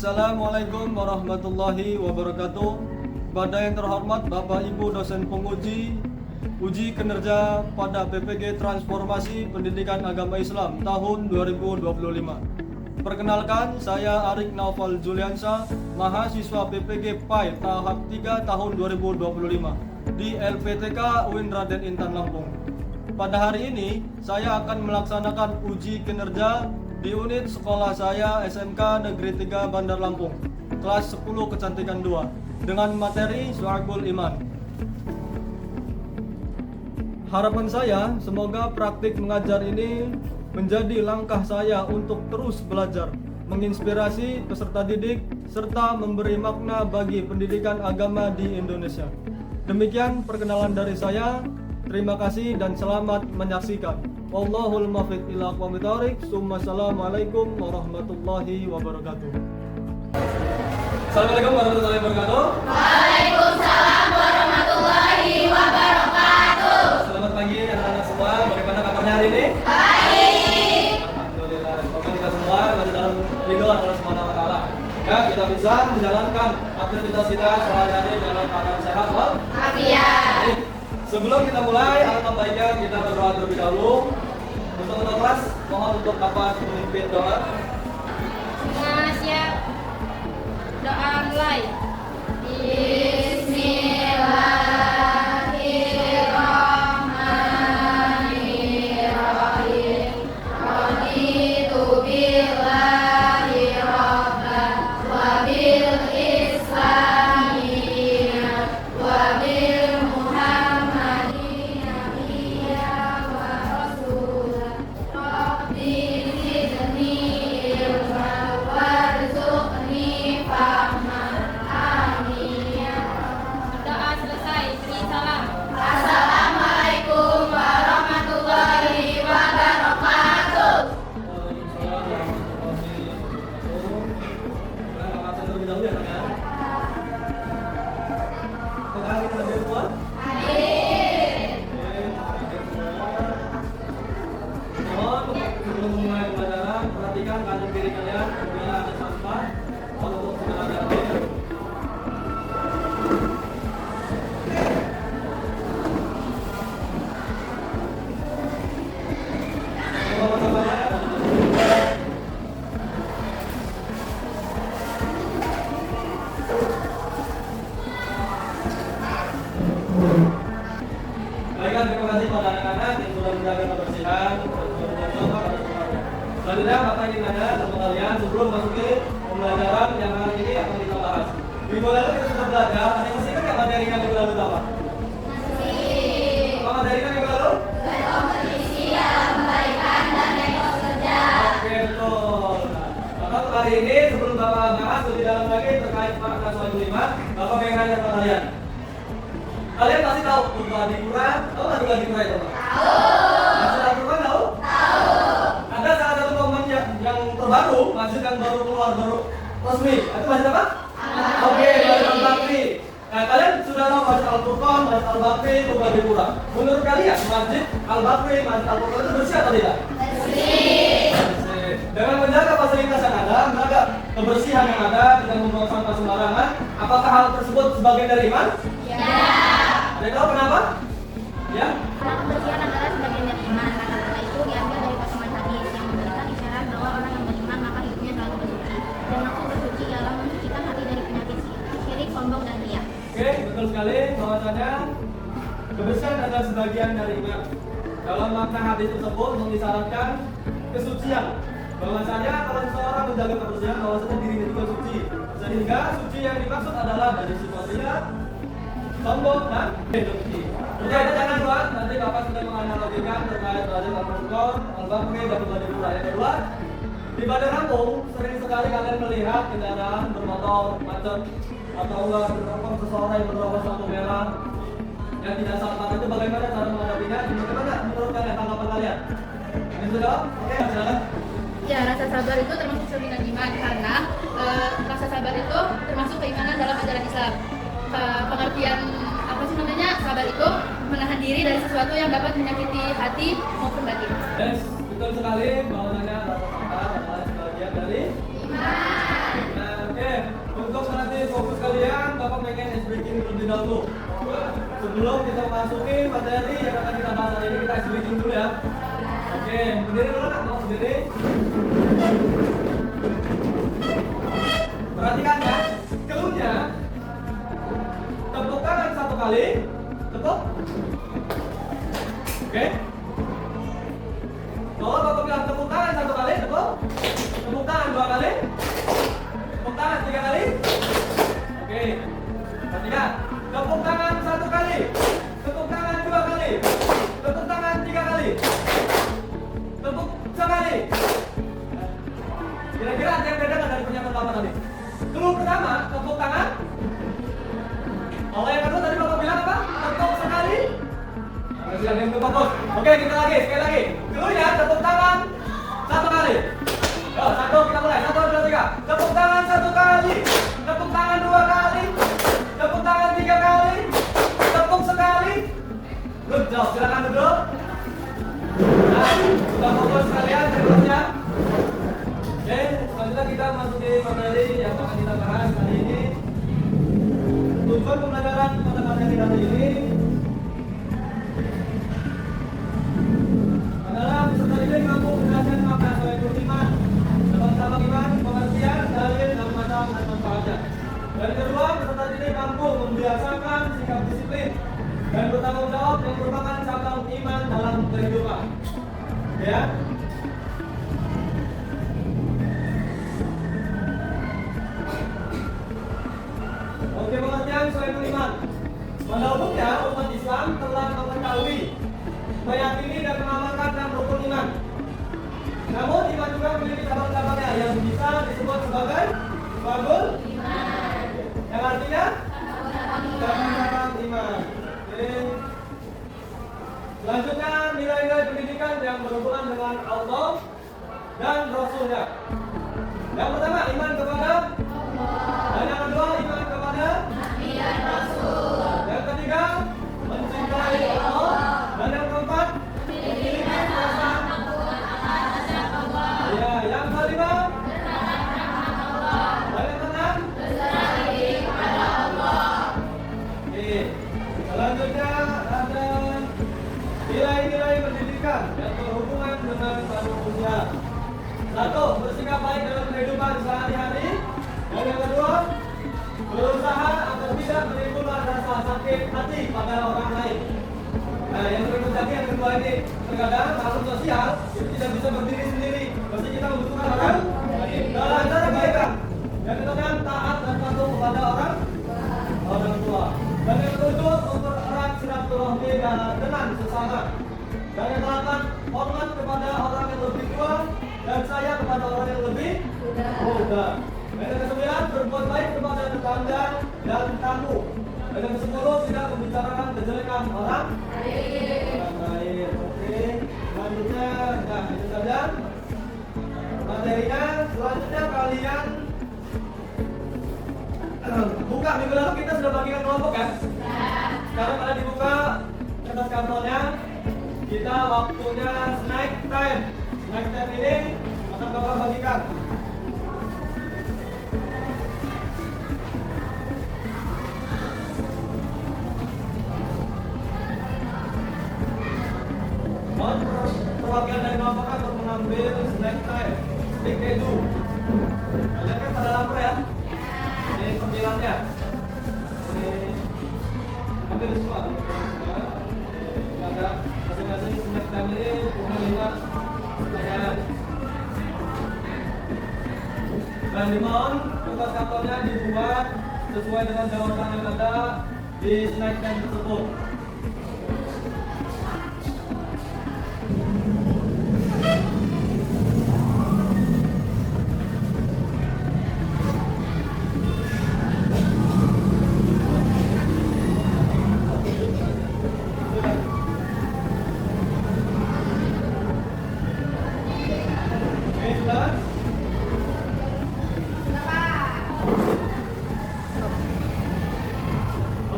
Assalamualaikum warahmatullahi wabarakatuh. Kepada yang terhormat Bapak Ibu dosen penguji uji kinerja pada PPG Transformasi Pendidikan Agama Islam tahun 2025. Perkenalkan, saya Arik Naufal Juliansa, mahasiswa PPG PAI tahap 3 tahun 2025 di LPTK UIN Raden Intan Lampung. Pada hari ini, saya akan melaksanakan uji kinerja di unit sekolah saya SMK Negeri 3 Bandar Lampung, kelas 10 Kecantikan 2, dengan materi Syu'abul Iman. Harapan saya, semoga praktik mengajar ini menjadi langkah saya untuk terus belajar, menginspirasi peserta didik, serta memberi makna bagi pendidikan agama di Indonesia. Demikian perkenalan dari saya. Terima kasih dan selamat menyaksikan. Wallahul muwaffiq ila aqwamit thoriq. Assalamualaikum warahmatullahi wabarakatuh. Assalamualaikum warahmatullahi wabarakatuh. Waalaikumsalam warahmatullahi wabarakatuh. Selamat pagi anak-anak semua. Bagaimana kabarnya hari ini? Baik. Alhamdulillah. Semoga kita semua masih dalam ridho Allah Subhanahu wa taala. Ya, kita bisa menjalankan aktivitas kita sehari-hari dalam keadaan sehat walafiat. Sebelum kita mulai, alangkah baiknya kita berdoa terlebih dahulu. Untuk kelas, mohon untuk Bapak memimpin doa. Nah, siap. Doa mulai. Bismillahirrahmanirrahim. Raditu billahi rabban wa bil islami dinan wa bil Baiklah, terima kasih pada anak-anak yang sudah menjaga kebersihan dan sudah menjaga pada semuanya. Selanjutnya, Bapak ingin nanya sama kalian sebelum masuki pembelajaran yang hari ini akan kita bahas. Minggu lalu kita sudah belajar, ada yang masih ingat nggak materinya minggu lalu apa? Apa materinya minggu lalu? Kompetisi dalam kebaikan dan etos kerja. Oke, betul. Maka untuk hari ini sebelum Bapak bahas lebih dalam lagi terkait makna Syu'abul Iman, Bapak pengen nanya sama kalian. Kalian pasti tahu Duga Al-Quran, tahu nggak Duga Al-Quran itu? Tahu. Masjid Al-Quran tahu? Tahu. Ada salah satu momen yang terbaru, masjid yang baru keluar, baru resmi. Itu masjid apa? Oke, Masjid Al-Bakri. Nah, kalian sudah tahu Masjid Al-Quran, Masjid Al-Bakri, Duga Al-Quran. Menurut kalian, Masjid Al-Bakri, Masjid Al-Quran itu bersih atau tidak? Bersih. Dengan menjaga fasilitas yang ada, menjaga kebersihan yang ada, tidak membuang sampah sembarangan, apakah hal tersebut sebagian dari iman? Ya. Ada yang tahu kenapa? Ya? Karena kebersihan adalah sebagian dari iman. Kata-kata itu diambil dari potongan hadis yang memberikan isyarat bahwa orang yang beriman maka hidupnya selalu bersuci. Dan maksud bersuci ialah mensucikan hati dari penyakit syirik, sombong, dan riya. Oke, betul sekali bahwasanya kebersihan adalah sebagian dari iman. Dalam makna hadis tersebut mengisyaratkan kesucian. Bahwasanya kalau seseorang menjaga kebersihan, bahwasanya dirinya juga suci. Sehingga suci yang dimaksud adalah dari situasinya, sombong dan suci. Jadi ada jangan buat nanti Bapak sudah menganalogikan terkait Masjid Al-Quran, Al-Bakri, dan Duga Al-Quran. Yang kedua, di Bandar Lampung sering sekali kalian melihat kendaraan bermotor macet atau enggak bergerak seseorang yang menerobos lampu merah yang tidak sabar. Itu bagaimana cara menghadapinya? Bagaimana menurut kalian, tanggapan kalian? Ini sudah? Oke, silakan. Ya, rasa sabar itu termasuk cerminan iman karena rasa sabar itu termasuk keimanan dalam ajaran Islam. Pengertian apa sih namanya sabar itu menahan diri dari sesuatu yang dapat menyakiti hati maupun batin. Yes, betul sekali bahwasanya rasa sabar adalah sebagian dari iman. Nah, oke, fokus kalian, Bapak pengen ice breaking terlebih dahulu. Sebelum kita masuki materi yang akan kita bahas hari ini, kita ice breaking dulu ya. Oke, berdiri dulu nak, mau berdiri. Perhatikan ya, clue-nya tepuk tangan 1 kali, tepuk. Oke. Kalau Bapak bilang tepuk tangan 1 kali, tepuk. Tepuk tangan 2 kali. Tepuk tangan 3 kali. Oke. Perhatikan. Tepuk tangan 1 kali. Tepuk tangan 2 kali. Tepuk tangan 3 kali. Tepuk sekali. Kira-kira ada yang beda nggak dari pernyataan Bapak tadi? Clue pertama, tepuk tangan. Kalau yang kedua tadi Bapak bilang apa? Tepuk sekali. Masih ada yang belum bagus. Oke, kita lagi, sekali lagi. Clue-nya tepuk tangan 1 kali. Yo, 1, kita mulai. 1, 2, 3. Tepuk tangan 1 kali. Tepuk tangan 2 kali. Tepuk tangan 3 kali. Tepuk sekali. Good job, silakan duduk. Nah, sudah fokus kalian sebelumnya. Oke, selanjutnya kita masuki materi yang akan kita bahas hari ini. Tujuan pembelajaran pada materi hari ini adalah peserta didik mampu menjelaskan makna suatu iman, sama-sama iman, pengertian, dalil, dan macam dan manfaatnya. Dan kedua, peserta didik mampu membiasakan sikap disiplin dan bertanggung jawab yang merupakan cabang iman dalam kehidupan. Ya. Oke, pengertian suatu iman. Pada umumnya umat Islam telah mengetahui, meyakini dan mengamalkan 6 rukun iman. Namun iman juga memiliki cabang-cabangnya yang bisa disebut sebagai rukun iman. Yang artinya cabang-cabang iman. Oke. Selanjutnya nilai-nilai pendidikan yang berhubungan dengan Allah dan Rasulnya. Yang pertama iman kepada Allah. Dan yang kedua iman kepada Nabi dan Rasul. Yang ketiga mencintai Allah. Dan yang keempat memiliki rasa takut akan azab Allah. Ya, yang kelima bertanya kepada Allah. Dan yang keenam berserah diri kepada Allah. Oke. Selanjutnya ada nilai-nilai pendidikan yang berhubungan dengan manusia. 1. Bersikap baik dalam kehidupan sehari-hari. Dan yang kedua, berusaha agar tidak menimbulkan rasa sakit hati pada orang lain. Nah, yang terjadi yang kedua ini, terkadang makhluk sosial itu tidak bisa berdiri sendiri. Pasti kita membutuhkan orang lain. Dalam cara kebaikan, yang kedua taat dan patuh kepada orang tua. Dan yang ketujuh, mempererat silaturahmi dengan sesama. Dan yang delapan, hormat kepada orang yang lebih tua dan sayang kepada orang yang lebih muda. Dan yang kesembilan, berbuat baik kepada tetangga dan tamu. Dan yang kesepuluh, tidak membicarakan kejelekan orang lain. Oke, selanjutnya, nah itu saja materinya. Selanjutnya kalian buka. Minggu lalu kita sudah bagikan kelompok kan? Sekarang pada dibuka kertas kartonnya. Kita waktunya snack time. Snack time ini akan Bapak bagikan. Mohon perwakilan dari kelompok untuk mengambil snack time. Stick keju. Kalian kan pada lapar ya? Ini pemilihannya. Ini ambil semua. Ada masing-masing snack time ini punya 5 pertanyaan. Dan dimohon kertas kartonnya dibuat sesuai dengan jawaban yang ada di snack time tersebut.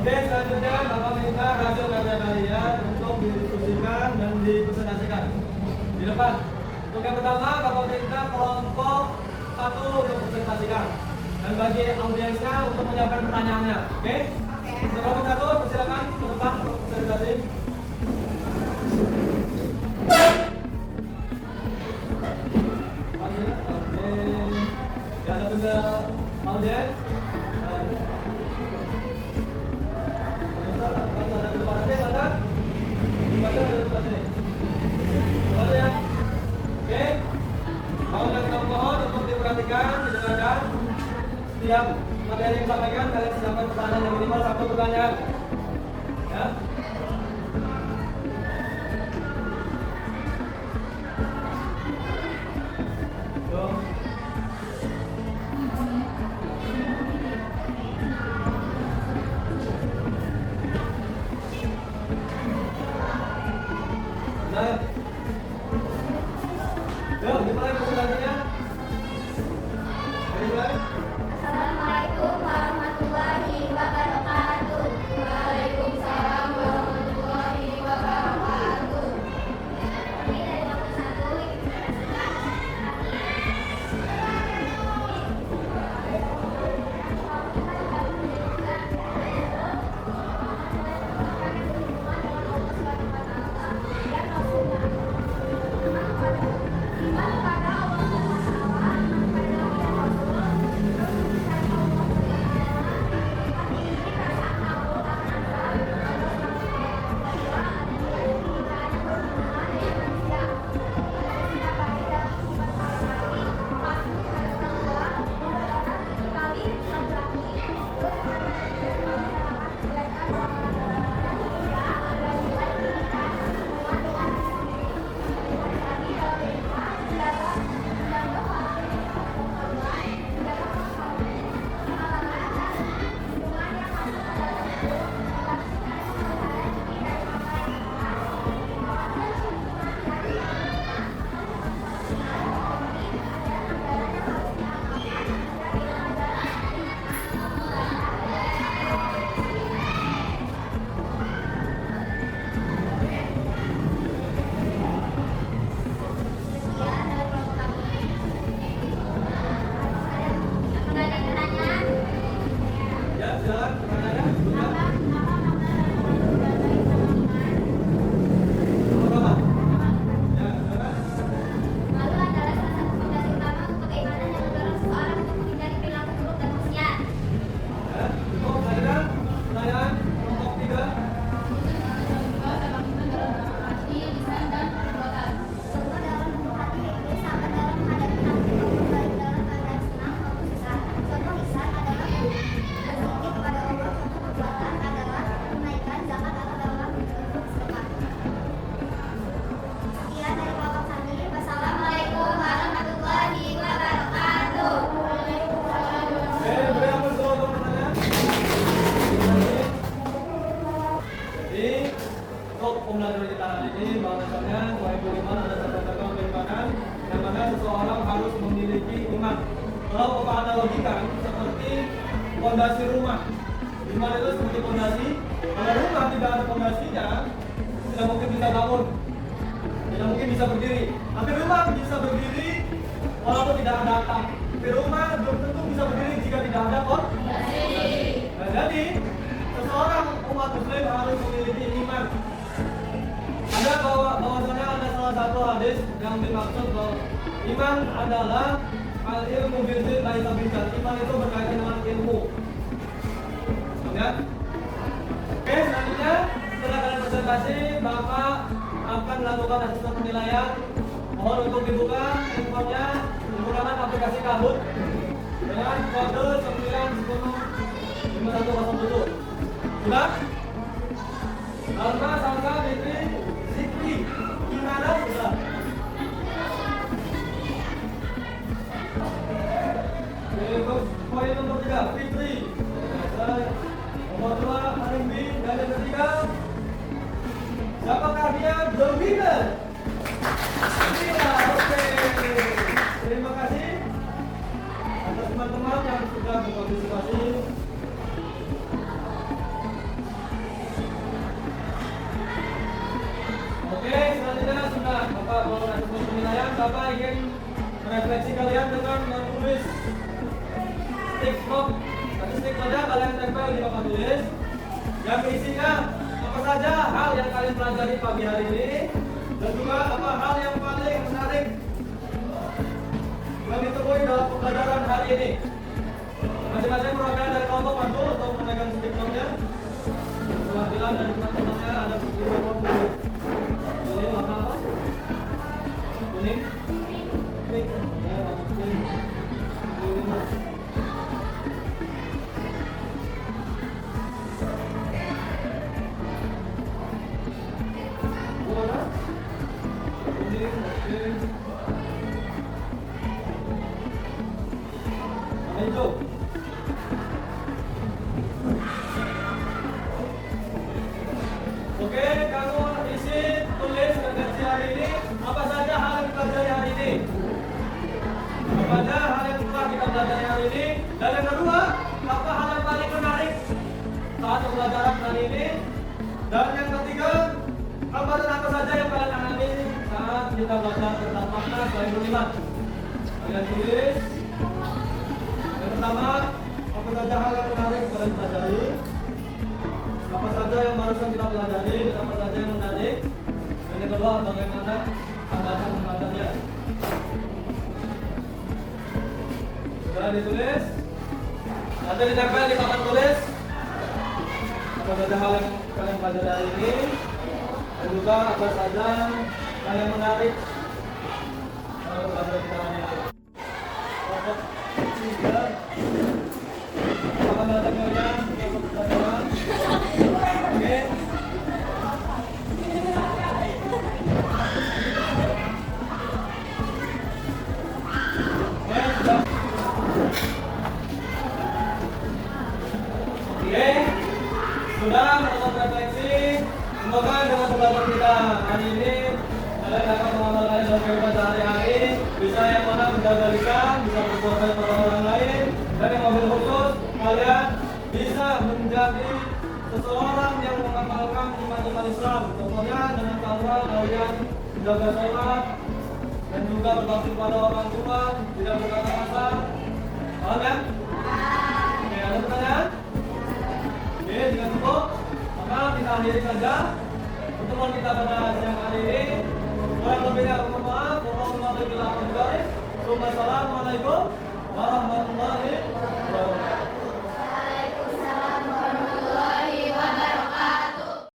Oke, selanjutnya Bapak minta hasil karya kalian untuk didiskusikan dan dipresentasikan di depan. Untuk yang pertama, Bapak minta kelompok 1 untuk presentasikan. dan bagi audiensnya untuk menyiapkan pertanyaannya. Oke? Kelompok 1, silakan ke depan untuk presentasi. Oke. Ya, satu ke audiens. Oke, mau dan mohon untuk diperhatikan, didengarkan. Setiap materi yang disampaikan, kalian siapkan pertanyaan yang minimal 1 pertanyaan. Ya. Nah, yuk, dimulai presentasinya. Dimulai. Assalamualaikum warahmatullahi wabarakatuh. Waalaikumsalam warahmatullahi wabarakatuh. Kami dari kelompok 1 ingin Ya, silakan pertanyaannya. Apa? Ya, silakan. Malu adalah salah satu fondasi utama untuk keimanan yang mendorong seseorang untuk menghindari perilaku buruk dan maksiat. Ya, cukup. Silakan. Pertanyaan kelompok 3. Contoh dalam menghormati iblis, sabar dalam menghadapi takdir, baik dalam keadaan senang maupun susah. Contoh ihsan adalah berzikir kepada Allah. Contoh perbuatan adalah menunaikan zakat atau dalam bentuk sedekah. Sekian dari kelompok kami. Wassalamualaikum warahmatullahi wabarakatuh. Beri ampun dulu untuk pertanyaan. Jadi, untuk pembelajaran kita hari ini bahwasanya wahai beriman ada satu keimanan yang mana seseorang harus memiliki iman. Kalau Bapak analogikan seperti fondasi rumah. Iman itu seperti fondasi. Kalau rumah tidak ada fondasinya, tidak mungkin bisa bangun, tidak mungkin bisa berdiri. Tapi rumah bisa berdiri walaupun tidak ada atap. Tapi rumah belum tentu bisa berdiri jika tidak ada fondasi. Nah, jadi seseorang umat muslim harus memiliki iman. Ada bahwasanya ada salah satu hadis yang dimaksud bahwa iman adalah al-ilmu bil-zid laisa bil-jad. Iman itu berkaitan dengan ilmu. Ya. Oke, selanjutnya setelah kalian presentasi, Bapak akan melakukan asesmen penilaian. Mohon untuk dibuka handphonenya menggunakan aplikasi Kahoot dengan kode 9105107. Sudah? Alma, Salka, Fitri, Zikri, gimana? Sudah? Oke, poin nomor 3, Fitri. Nomor 2, Arimbi. Dan yang ketiga, siapakah dia? The winner. Iya, oke. Terima kasih atas teman-teman yang sudah berpartisipasi. Oke, selanjutnya sudah Bapak melakukan penilaian. Bapak ingin merefleksi kalian dengan menulis sticknya kalian tempel di papan tulis yang berisinya apa saja hal yang kalian pelajari pagi hari ini dan juga apa hal yang paling menarik yang ditemui dalam pembelajaran hari ini. Masing-masing perwakilan dari kelompok mampu untuk memegang sticknya. Perwakilan dari teman-temannya ada beberapa kelompok. Ini warna apa? Kuning. Pink. Ya, kuning. Warna? Kuning. Kuning. Warna hijau. Oke, kamu isi tulis redaksi hari ini apa saja hal yang dipelajari hari ini. Apa saja hal yang telah kita pelajari hari ini. Dan yang kedua, apa hal yang paling menarik saat pembelajaran hari ini. Dan yang ketiga, apa dan apa saja yang kalian alami saat kita belajar tentang makna selain beriman. Kalian tulis. Yang pertama, apa saja hal yang menarik yang kalian pelajari. Apa saja yang barusan kita pelajari, apa saja yang menarik. Dan yang kedua, bagaimana tambahan-tambahannya. Sudah ditulis. Nanti ditempel di papan tulis. Apa saja hal yang kalian pelajari hari ini. Dan juga apa saja hal yang menarik dalam pelajaran kita hari ini. Kelompok 3. Apa datangnya? Kelompok pelajaran. Oke. Sudah melakukan refleksi. Semoga dengan pembelajaran kita hari ini kalian dapat mengamalkan dalam kehidupan sehari-hari. Bisa yang mana menjaga lisan, bisa berbuat baik pada orang lain, dan yang mobil khusus kalian bisa menjadi seseorang yang mengamalkan iman Islam. Contohnya dengan cara kalian menjaga sholat dan juga berbakti pada orang tua, tidak berkata kasar. Paham ya? Oke, ada pertanyaan? Oke, jika cukup, maka kita akhiri saja pertemuan kita pada siang hari ini. Kurang lebihnya mohon maaf. Wassalamualaikum warahmatullahi wabarakatuh.